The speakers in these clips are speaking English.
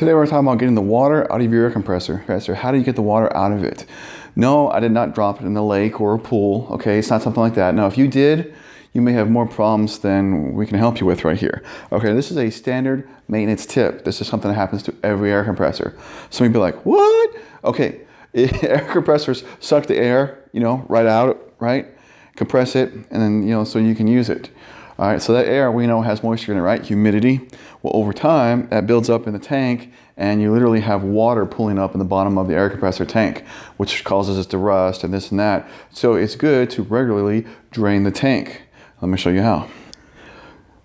Today we're talking about getting the water out of your air compressor. How do you get the water out of it? No, I did not drop it in the lake or a pool, okay? It's not something like that. Now, if you did, you may have more problems than we can help you with right here. Okay, this is a standard maintenance tip. This is something that happens to every air compressor. Some people be like, what? Okay, air compressors suck the air, right out, right? Compress it, and then, so you can use it. All right, so that air we know has moisture in it, right? Humidity. Well, over time, that builds up in the tank, and you literally have water pooling up in the bottom of the air compressor tank, which causes it to rust and this and that. So it's good to regularly drain the tank. Let me show you how.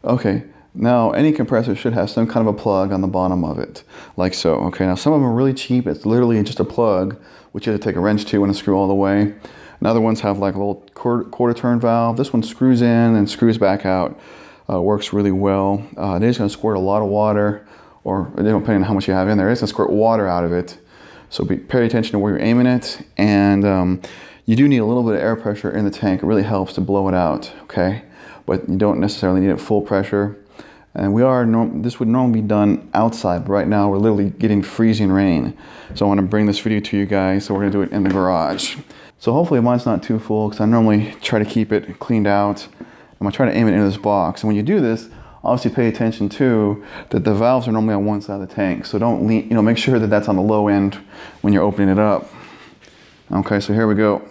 Okay, now any compressor should have some kind of a plug on the bottom of it, like so. Okay, now some of them are really cheap. It's literally just a plug, which you have to take a wrench to and screw all the way. And other ones have like a little quarter turn valve. This one screws in and screws back out. Works really well. It is going to squirt a lot of water, or depending on how much you have in there, it's going to squirt water out of it. So pay attention to where you're aiming it. And you do need a little bit of air pressure in the tank. It really helps to blow it out, okay? But you don't necessarily need it full pressure. And this would normally be done outside, but right now we're literally getting freezing rain. So I want to bring this video to you guys, so we're going to do it in the garage. So hopefully mine's not too full, because I normally try to keep it cleaned out. I'm going to try to aim it into this box. And when you do this, obviously pay attention too that the valves are normally on one side of the tank. So don't lean, make sure that that's on the low end when you're opening it up. Okay, so here we go.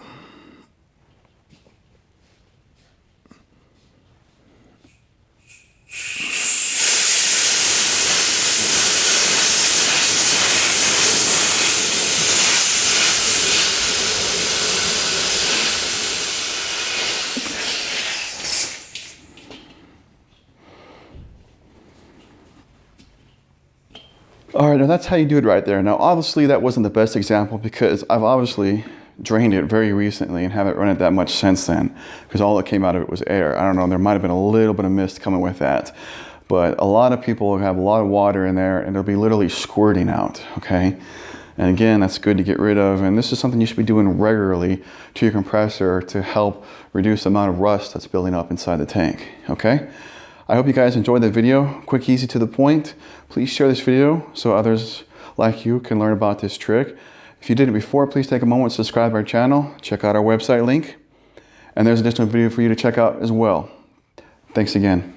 All right, now that's how you do it right there. Now, obviously that wasn't the best example because I've obviously drained it very recently and haven't run it that much since then, because all that came out of it was air. I don't know, there might have been a little bit of mist coming with that. But a lot of people have a lot of water in there and it'll be literally squirting out, okay? And again, that's good to get rid of. And this is something you should be doing regularly to your compressor to help reduce the amount of rust that's building up inside the tank, okay? I hope you guys enjoyed the video. Quick, easy, to the point. Please share this video so others like you can learn about this trick. If you did it before, please take a moment to subscribe to our channel. Check out our website link. And there's an additional video for you to check out as well. Thanks again.